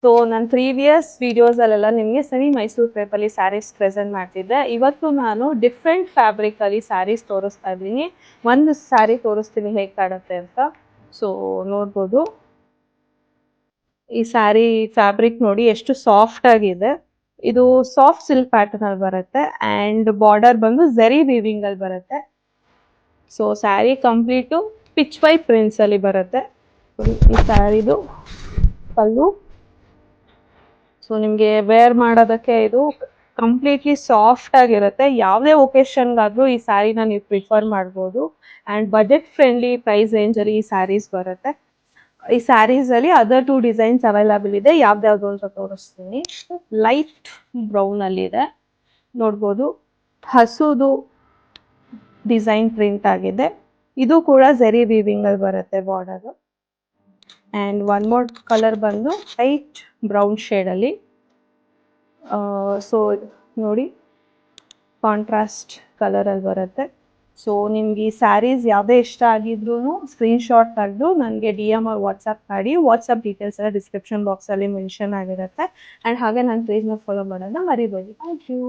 So ನಾನು previous ವಿಡಿಯೋಸಲ್ಲೆಲ್ಲ ನಿಮಗೆ semi Mysuru ಕ್ರೇಪಲ್ಲಿ saris present ಮಾಡ್ತಿದ್ದೆ. ಇವತ್ತು ನಾನು ಡಿಫ್ರೆಂಟ್ ಫ್ಯಾಬ್ರಿಕಲ್ಲಿ ಸ್ಯಾರೀಸ್ ತೋರಿಸ್ತಾ ಇದ್ದೀನಿ. ಒಂದು ಸ್ಯಾರಿ ತೋರಿಸ್ತೀನಿ ಹೇಗೆ ಕಾಣುತ್ತೆ ಅಂತ. ಸೊ ನೋಡ್ಬೋದು, ಈ ಸ್ಯಾರಿ ಫ್ಯಾಬ್ರಿಕ್ ನೋಡಿ ಎಷ್ಟು ಸಾಫ್ಟ್ ಆಗಿದೆ. ಇದು ಸಾಫ್ಟ್ ಸಿಲ್ಕ್ ಪ್ಯಾಟರ್ನ್ ಅಲ್ಲಿ ಬರುತ್ತೆ ಆ್ಯಂಡ್ ಬಾರ್ಡರ್ ಬಂದು ಝರಿ ವೀವಿಂಗ್ ಅಲ್ಲಿ ಬರುತ್ತೆ. So sari complete pichwai prints ಅಲ್ಲಿ ಬರುತ್ತೆ. ಈ ಸ್ಯಾರಿದು ಪಲ್ಲು. ಸೊ ನಿಮಗೆ ವೇರ್ ಮಾಡೋದಕ್ಕೆ ಇದು ಕಂಪ್ಲೀಟ್ಲಿ ಸಾಫ್ಟ್ ಆಗಿರುತ್ತೆ. ಯಾವುದೇ ಒಕೇಶನ್ಗಾದರೂ ಈ ಸ್ಯಾರಿನ ನೀವು ಪ್ರಿಫರ್ ಮಾಡ್ಬೋದು. ಆ್ಯಂಡ್ ಬಜೆಟ್ ಫ್ರೆಂಡ್ಲಿ ಪ್ರೈಸ್ ರೇಂಜಲ್ಲಿ ಈ ಸ್ಯಾರೀಸ್ ಬರುತ್ತೆ. ಈ ಸ್ಯಾರೀಸಲ್ಲಿ ಅದರ್ 2 ಡಿಸೈನ್ಸ್ ಅವೈಲಬಲ್ ಇದೆ. ಯಾವ್ದ್ಯಾವುದು ಅಂತ ತೋರಿಸ್ತೀನಿ. ಲೈಟ್ ಬ್ರೌನಲ್ಲಿ ಇದೆ, ನೋಡ್ಬೋದು. ಹಸುದು ಡಿಸೈನ್ ಪ್ರಿಂಟ್ ಆಗಿದೆ. ಇದು ಕೂಡ ಝರಿ ವೀವಿಂಗ್ ಅಲ್ಲಿ ಬರುತ್ತೆ border. And one more colour ಬಂದು ಲೈಟ್ ಬ್ರೌನ್ ಶೇಡಲ್ಲಿ. ಸೊ ನೋಡಿ, ಕಾಂಟ್ರಾಸ್ಟ್ ಕಲರಲ್ಲಿ ಬರುತ್ತೆ. ಸೊ ನಿಮ್ಗೆ ಈ ಸ್ಯಾರೀಸ್ ಯಾವುದೇ ಇಷ್ಟ ಆಗಿದ್ರೂ ಸ್ಕ್ರೀನ್ಶಾಟ್ ತೆಗೆದು ನನಗೆ DM ಆರ್ ವಾಟ್ಸಪ್ ಮಾಡಿ. ವಾಟ್ಸಪ್ ಡೀಟೇಲ್ಸ್ ಎಲ್ಲ ಡಿಸ್ಕ್ರಿಪ್ಷನ್ ಬಾಕ್ಸಲ್ಲಿ ಮೆನ್ಷನ್ ಆಗಿರುತ್ತೆ. ಆ್ಯಂಡ್ ಹಾಗೆ ನನ್ನ ಪೇಜ್ನ ಫಾಲೋ ಮಾಡೋದನ್ನ ಮರಿಬೇಡಿ. Thank you.